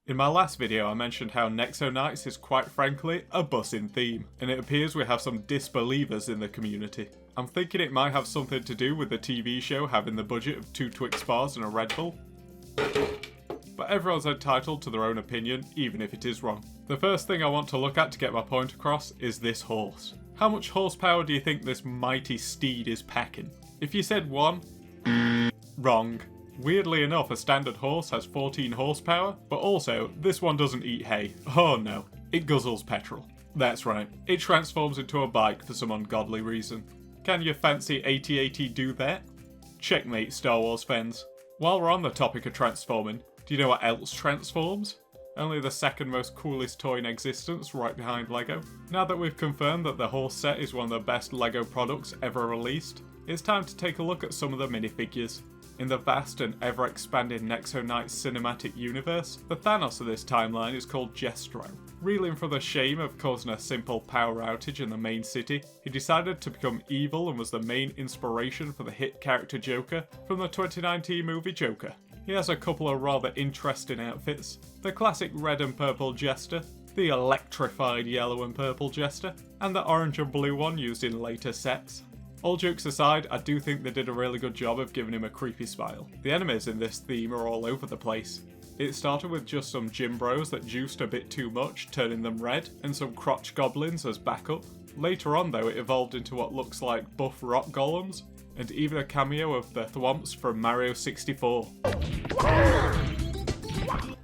In my last video I mentioned how Nexo Knights is quite frankly a bussing theme, and it appears we have some disbelievers in the community. I'm thinking it might have something to do with the TV show having the budget of 2 Twix bars and a Red Bull. But everyone's entitled to their own opinion, even if it is wrong. The first thing I want to look at to get my point across is this horse. How much horsepower do you think this mighty steed is packing? If you said 1, wrong. Weirdly enough, a standard horse has 14 horsepower, but also, this one doesn't eat hay. Oh no, it guzzles petrol. That's right, it transforms into a bike for some ungodly reason. Can your fancy 8080 do that? Checkmate, Star Wars fans. While we're on the topic of transforming, do you know what else transforms? Only the second most coolest toy in existence, right behind Lego. Now that we've confirmed that the horse set is one of the best Lego products ever released, it's time to take a look at some of the minifigures. In the vast and ever-expanding Nexo Knights cinematic universe, the Thanos of this timeline is called Jestro. Reeling from the shame of causing a simple power outage in the main city, he decided to become evil and was the main inspiration for the hit character Joker from the 2019 movie Joker. He has a couple of rather interesting outfits: the classic red and purple Jester, the electrified yellow and purple Jester, and the orange and blue one used in later sets. All jokes aside, I do think they did a really good job of giving him a creepy smile. The enemies in this theme are all over the place. It started with just some gym bros that juiced a bit too much, turning them red, and some crotch goblins as backup. Later on though, it evolved into what looks like buff rock golems, and even a cameo of the Thwomps from Mario 64.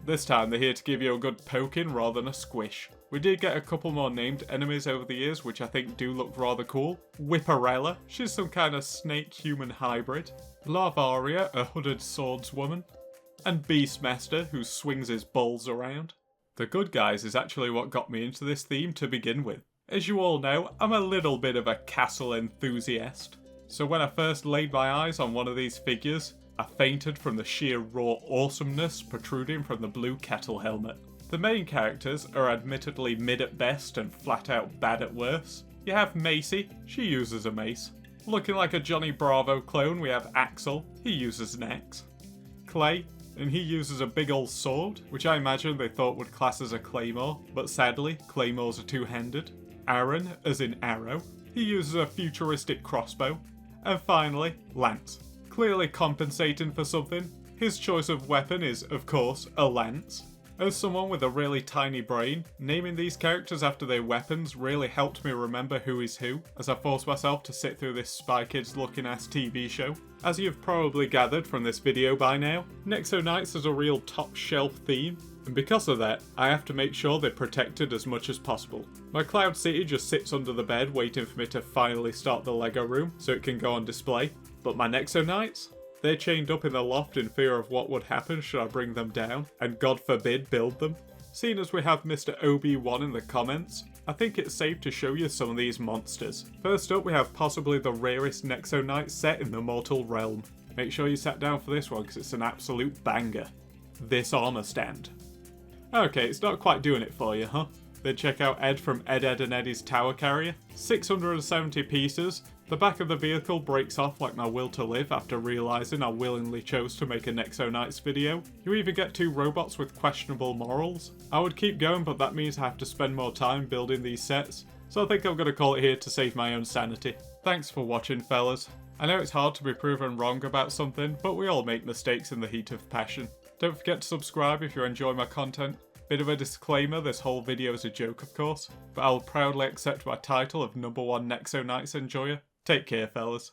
This time they're here to give you a good poking rather than a squish. We did get a couple more named enemies over the years which I think do look rather cool. Whipperella, she's some kind of snake-human hybrid. Larvaria, a hooded swordswoman. And Beastmaster, who swings his balls around. The good guys is actually what got me into this theme to begin with. As you all know, I'm a little bit of a castle enthusiast. So when I first laid my eyes on one of these figures, I fainted from the sheer raw awesomeness protruding from the blue kettle helmet. The main characters are admittedly mid at best and flat out bad at worst. You have Macy, she uses a mace. Looking like a Johnny Bravo clone, we have Axel, he uses an axe. Clay, and he uses a big old sword, which I imagine they thought would class as a claymore, but sadly, claymores are two-handed. Aaron, as in arrow, he uses a futuristic crossbow. And finally, Lance. Clearly compensating for something, his choice of weapon is, of course, a lance. As someone with a really tiny brain, naming these characters after their weapons really helped me remember who is who, as I forced myself to sit through this Spy Kids looking ass TV show. As you've probably gathered from this video by now, Nexo Knights is a real top shelf theme, and because of that, I have to make sure they're protected as much as possible. My Cloud City just sits under the bed waiting for me to finally start the Lego room so it can go on display, but my Nexo Knights? They're chained up in the loft in fear of what would happen should I bring them down, and God forbid build them. Seeing as we have Mr. Obi-Wan in the comments, I think it's safe to show you some of these monsters. First up we have possibly the rarest Nexo Knights set in the mortal realm. Make sure you sat down for this one because it's an absolute banger. This armor stand. Okay, it's not quite doing it for you, huh? Then check out Ed from Ed, Edd and Eddy's Tower Carrier. 670 pieces. The back of the vehicle breaks off like my will to live after realising I willingly chose to make a Nexo Knights video. You even get 2 robots with questionable morals. I would keep going, but that means I have to spend more time building these sets, so I think I'm going to call it here to save my own sanity. Thanks for watching, fellas. I know it's hard to be proven wrong about something, but we all make mistakes in the heat of passion. Don't forget to subscribe if you enjoy my content. Bit of a disclaimer, this whole video is a joke of course, but I'll proudly accept my title of #1 Nexo Knights enjoyer. Take care, fellas.